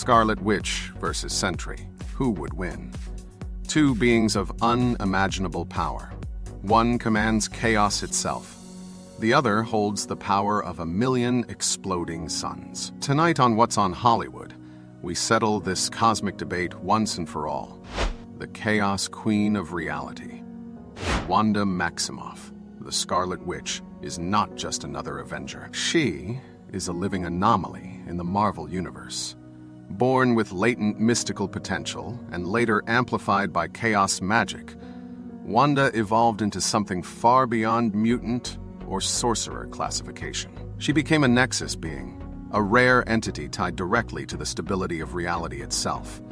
Scarlet Witch versus Sentry. Who would win? Two beings of unimaginable power. One commands chaos itself. The other holds the power of 1,000,000 exploding suns. Tonight on What's on Hollywood, we settle this cosmic debate once and for all. The Chaos Queen of Reality. Wanda Maximoff, the Scarlet Witch, is not just another Avenger. She is a living anomaly in the Marvel Universe. Born with latent mystical potential and later amplified by chaos magic, Wanda evolved into something far beyond mutant or sorcerer classification. She became a nexus being, a rare entity tied directly to the stability of reality itself.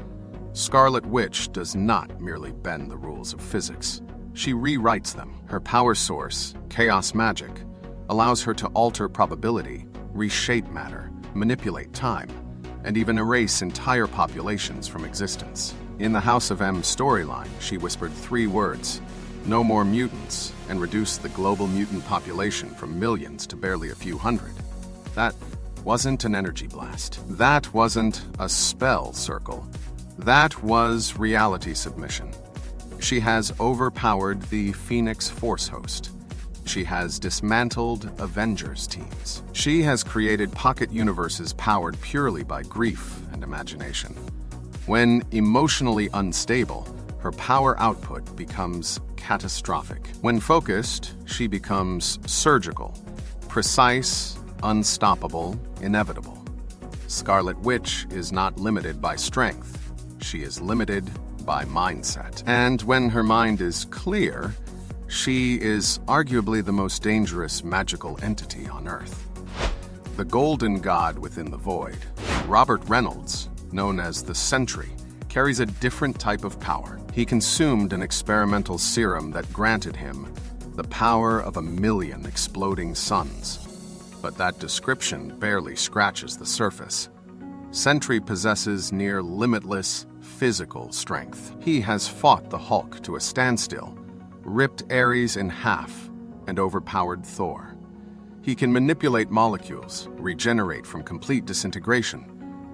Scarlet Witch does not merely bend the rules of physics. She rewrites them. Her power source, chaos magic, allows her to alter probability, reshape matter, manipulate time, and even erase entire populations from existence. In the House of M storyline, she whispered 3 words: "No more mutants," and reduced the global mutant population from millions to barely a few hundred. That wasn't an energy blast. That wasn't a spell circle. That was reality submission. She has overpowered the Phoenix Force host. She has dismantled Avengers teams. She has created pocket universes powered purely by grief and imagination. When emotionally unstable, her power output becomes catastrophic. When focused, she becomes surgical, precise, unstoppable, inevitable. Scarlet Witch is not limited by strength. She is limited by mindset. And when her mind is clear, she is arguably the most dangerous magical entity on Earth. The golden god within the void, Robert Reynolds, known as the Sentry, carries a different type of power. He consumed an experimental serum that granted him the power of 1,000,000 exploding suns. But that description barely scratches the surface. Sentry possesses near limitless physical strength. He has fought the Hulk to a standstill, ripped Ares in half, and overpowered Thor. He can manipulate molecules, regenerate from complete disintegration,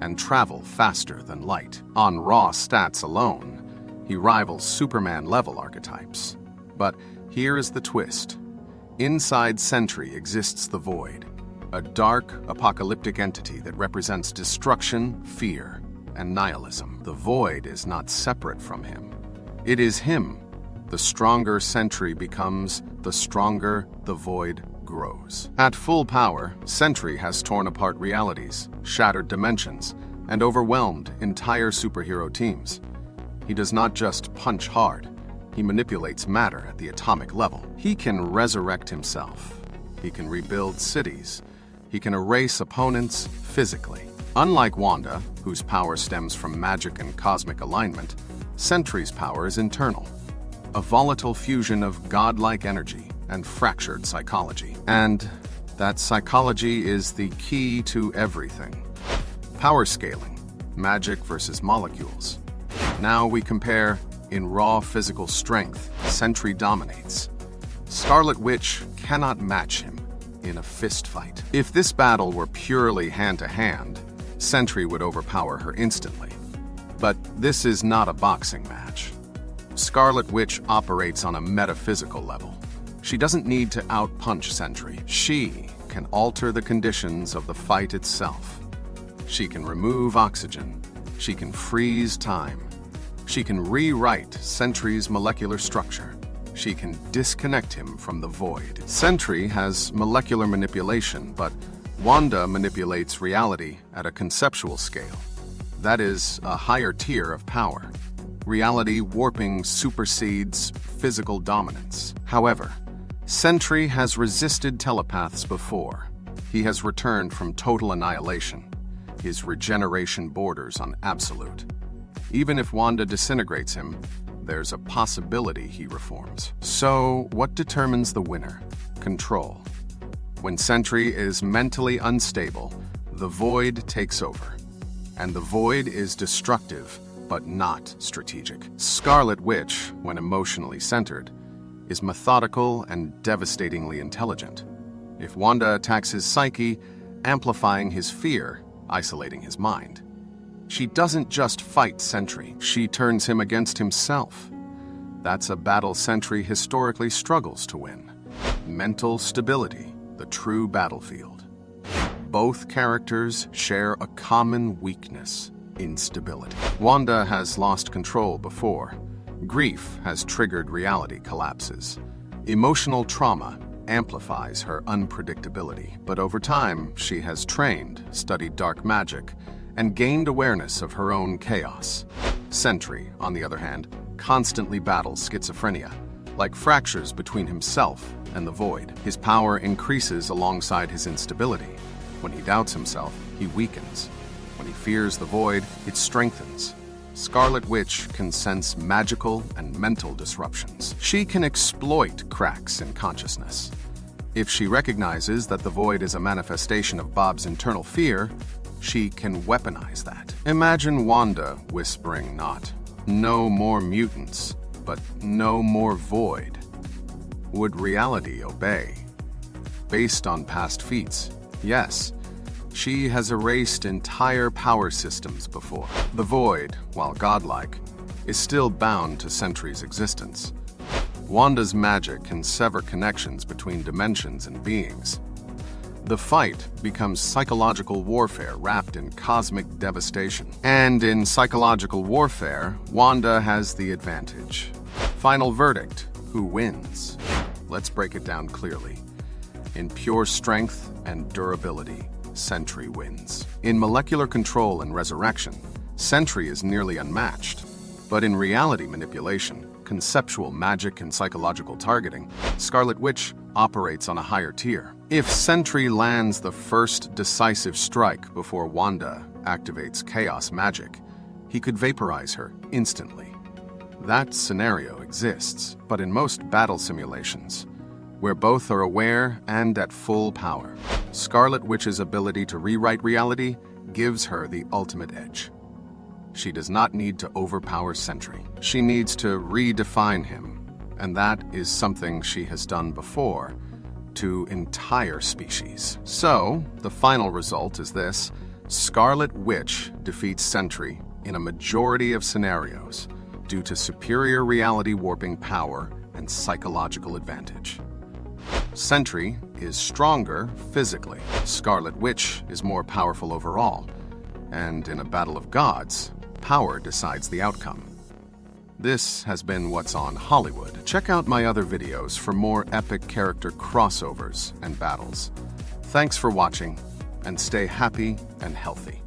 and travel faster than light. On raw stats alone, he rivals Superman-level archetypes. But here is the twist. Inside Sentry exists the Void, a dark, apocalyptic entity that represents destruction, fear, and nihilism. The Void is not separate from him. It is him. The stronger Sentry becomes, the stronger the Void grows. At full power, Sentry has torn apart realities, shattered dimensions, and overwhelmed entire superhero teams. He does not just punch hard, he manipulates matter at the atomic level. He can resurrect himself. He can rebuild cities. He can erase opponents physically. Unlike Wanda, whose power stems from magic and cosmic alignment, Sentry's power is internal. A volatile fusion of godlike energy and fractured psychology. And that psychology is the key to everything. Power scaling, magic versus molecules. Now we compare in raw physical strength, Sentry dominates. Scarlet Witch cannot match him in a fist fight. If this battle were purely hand-to-hand, Sentry would overpower her instantly. But this is not a boxing match. Scarlet Witch operates on a metaphysical level. She doesn't need to outpunch Sentry. She can alter the conditions of the fight itself. She can remove oxygen. She can freeze time. She can rewrite Sentry's molecular structure. She can disconnect him from the Void. Sentry has molecular manipulation, but Wanda manipulates reality at a conceptual scale. That is a higher tier of power. Reality warping supersedes physical dominance. However, Sentry has resisted telepaths before. He has returned from total annihilation. His regeneration borders on absolute. Even if Wanda disintegrates him, there's a possibility he reforms. So, what determines the winner? Control. When Sentry is mentally unstable, the Void takes over. And the Void is destructive, but not strategic. Scarlet Witch, when emotionally centered, is methodical and devastatingly intelligent. If Wanda attacks his psyche, amplifying his fear, isolating his mind. She doesn't just fight Sentry, she turns him against himself. That's a battle Sentry historically struggles to win. Mental stability, the true battlefield. Both characters share a common weakness: instability. Wanda has lost control before. Grief has triggered reality collapses. Emotional trauma amplifies her unpredictability, but over time she has trained, studied dark magic, and gained awareness of her own chaos. Sentry, on the other hand, constantly battles schizophrenia, like fractures between himself and the void. His power increases alongside his instability. When he doubts himself, he weakens. When he fears the void, it strengthens. Scarlet Witch can sense magical and mental disruptions. She can exploit cracks in consciousness. If she recognizes that the void is a manifestation of Bob's internal fear, she can weaponize that. Imagine Wanda whispering not, "No more mutants, but no more void." Would reality obey? Based on past feats, yes. She has erased entire power systems before. The void, while godlike, is still bound to Sentry's existence. Wanda's magic can sever connections between dimensions and beings. The fight becomes psychological warfare wrapped in cosmic devastation. And in psychological warfare, Wanda has the advantage. Final verdict: who wins? Let's break it down clearly. In pure strength and durability, Sentry wins. In molecular control and resurrection, Sentry is nearly unmatched. But in reality manipulation, conceptual magic, and psychological targeting, Scarlet Witch operates on a higher tier. If Sentry lands the first decisive strike before Wanda activates chaos magic, he could vaporize her instantly. That scenario exists, but in most battle simulations, where both are aware and at full power, Scarlet Witch's ability to rewrite reality gives her the ultimate edge. She does not need to overpower Sentry. She needs to redefine him, and that is something she has done before to entire species. So, the final result is this: Scarlet Witch defeats Sentry in a majority of scenarios due to superior reality warping power and psychological advantage. Sentry is stronger physically. Scarlet Witch is more powerful overall. And in a battle of gods, power decides the outcome. This has been What's on Hollywood. Check out my other videos for more epic character crossovers and battles. Thanks for watching, and stay happy and healthy.